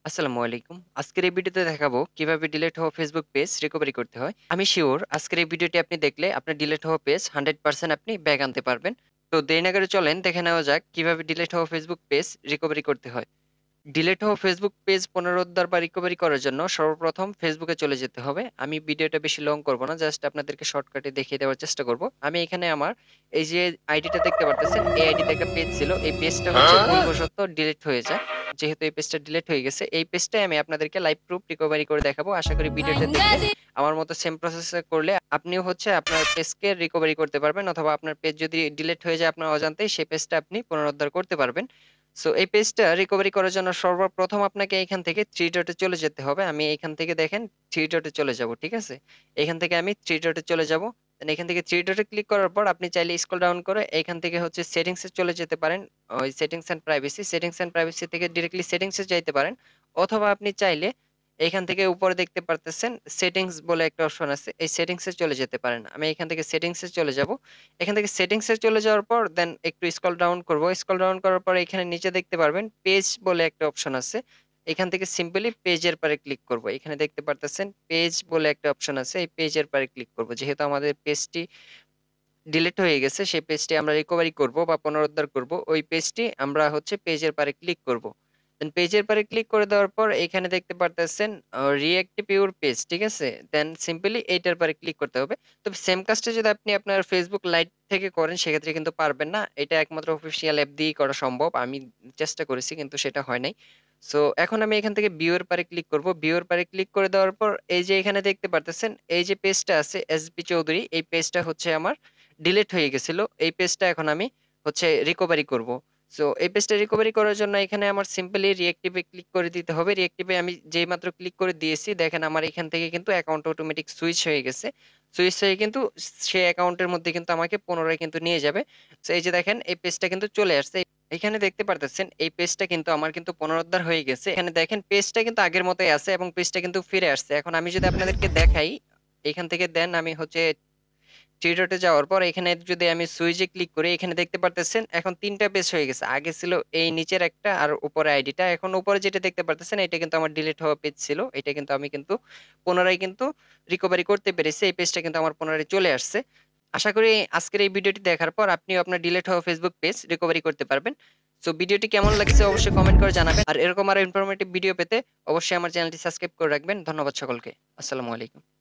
আসসালামু আলাইকুম। আজকের এই ভিডিওতে দেখাবো কিভাবে ডিলিট হওয়া ফেসবুক পেজ রিকভারি করতে হয়। আমি সিউর আজকের এই ভিডিওটি আপনি দেখলে আপনার ডিলিট হওয়া পেজ 100% আপনি ব্যাক আনতে পারবেন। তো দেরি না করে চলেন দেখে নেওয়া যাক কিভাবে ডিলিট হওয়া ফেসবুক পেজ রিকভারি করতে হয়। ডিলিট হওয়া ফেসবুক পেজ পুনরুদ্ধার বা রিকভারি করার জন্য সর্বপ্রথম ফেসবুকে চলে যেতে হবে। আমি ভিডিওটা বেশি লং করব না, জাস্ট আপনাদেরকে শর্টকাটে দেখিয়ে দেওয়ার চেষ্টা করব। আমি এখানে আমার এই যে আইডিটা দেখতে পারতেছেন, এই আইডিতে একটা পেজ ছিল। এই পেজটা হচ্ছে ভুলবশত ডিলিট হয়ে যায়। যেহেতু এই পেজটা ডিলিট হয়ে গেছে, এই পেজটাই আমি আপনাদেরকে লাইভ প্রুফ রিকভারি করে দেখাবো। আশা করি ভিডিওটা দেখলে আমার মতো সেম প্রসেসে করলে আপনিও হচ্ছে আপনার পেজকে রিকভারি করতে পারবেন, অথবা আপনার পেজ যদি ডিলিট হয়ে যায় আপনার অজান্তেই, সেই পেজটা আপনি পুনরুদ্ধার করতে পারবেন। সো এই পেজটা রিকভারি করার জন্য সর্বপ্রথম আপনাকে এখান থেকে থ্রি ডটে চলে যেতে হবে। আমি এখান থেকে দেখেন থ্রি ডটে চলে যাব, ঠিক আছে? এখান থেকে আমি থ্রি ডটে চলে যাব। দেন এখান থেকে থ্রি ডটে ক্লিক করার পর আপনি চাইলে স্ক্রল ডাউন করে এখান থেকে হচ্ছে সেটিংস এ চলে যেতে পারেন। ওই সেটিংস এন্ড প্রাইভেসি থেকে ডিরেক্টলি সেটিংস এ যাইতে পারেন, অথবা আপনি চাইলে এখান থেকে উপরে দেখতে পারতেছেন সেটিংস বলে একটা অপশন আছে, এই সেটিংস এ চলে যেতে পারেন। আমি এখান থেকে সেটিংস এ চলে যাব। এখান থেকে সেটিংস এ চলে যাওয়ার পর দেন একটু স্ক্রল ডাউন করব। স্ক্রল ডাউন করার পর এখানে নিচে দেখতে পারবেন পেজ বলে একটা অপশন আছে। এখান থেকে সিম্পলি পেজের পারে ক্লিক করব। এখানে দেখতে পারতেছেন পেজ বলে একটা অপশন আছে, এই পেজের পারে ক্লিক করব। যেহেতু আমাদের পেজটি ডিলিট হয়ে গেছে, সেই পেজটি আমরা রিকভারি করব বা পুনরুদ্ধার করব, ওই পেজটি আমরা হচ্ছে পেজের পারে ক্লিক করব। দেন পেজের পারে ক্লিক করে দেওয়ার পর এখানে দেখতে পারতেছেন রিঅ্যাক্টিভ ইউর পেজ, ঠিক আছে? দেন সিম্পলি এইটার পারে ক্লিক করতে হবে। তবে সেম কাজটা যদি আপনি আপনার ফেসবুক লাইট থেকে করেন সেক্ষেত্রে কিন্তু পারবেন না। এটা একমাত্র অফিসিয়াল অ্যাপ দিয়েই করা সম্ভব। আমি চেষ্টা করেছি কিন্তু সেটা হয় নাই। সো এখন আমি এখান থেকে ভিউর পারে ক্লিক করব। ভিউর পারে ক্লিক করে দেওয়ার পর এই যে এখানে দেখতে পারতেছেন এই যে পেজটা আছে এসবি চৌধুরী, এই পেজটা হচ্ছে আমার ডিলিট হয়ে গেছিল। এই পেজটা এখন আমি হচ্ছে রিকভারি করব। সো এই পেজটা রিকভারি করার জন্য এখানে আমার সিম্পলি রিঅ্যাক্টিভে ক্লিক করে দিতে হবে। রিঅ্যাক্টিভে আমি যেই মাত্র ক্লিক করে দিয়েছি, দেখেন আমার এখান থেকে কিন্তু অ্যাকাউন্ট অটোমেটিক সুইচ হয়ে গেছে। সুইচ হয়ে কিন্তু সেই অ্যাকাউন্টের মধ্যে কিন্তু আমাকে পুনরায় কিন্তু নিয়ে যাবে। সো এই যে দেখেন এই পেজটা কিন্তু চলে আসছে। এখানে দেখতে পারতেছেন এই পেজটা কিন্তু আমার কিন্তু পুনরুদ্ধার হয়ে গেছে। এখানে দেখেন পেজটা কিন্তু আগের মতোই আছে এবং পেজটা কিন্তু ফিরে আসছে। এখন আমি যদি আপনাদেরকে দেখাই, এখান থেকে দেন আমি হচ্ছে থ্রি ডটে যাওয়ার পর এখানে যদি আমি সুইচে ক্লিক করি, এখানে দেখতে পারতেছেন এখন তিনটা পেজ হয়ে গেছে। আগে ছিল এই নিচের একটা আর উপরে আইডিটা। এখন উপরে যেটা দেখতে পারতেছেন এটা কিন্তু আমার ডিলিট হওয়া পেজ ছিল। এটা কিন্তু আমি কিন্তু পুনরায় কিন্তু রিকভারি করতে পেরেছি। এই পেজটা কিন্তু আমার পুনরায় চলে আসছে। আশা করি আজকের এই ভিডিওটি দেখার পর আপনিও আপনার ডিলিট হওয়া ফেসবুক পেজ রিকভারি করতে পারবেন। সো ভিডিওটি কেমন লাগছে অবশ্যই কমেন্ট করে জানাবেন। আর এরকম আরো ইনফরমেটিভ ভিডিও পেতে অবশ্যই আমার চ্যানেলটি সাবস্ক্রাইব করে রাখবেন। ধন্যবাদ সকলকে। আসসালামু আলাইকুম।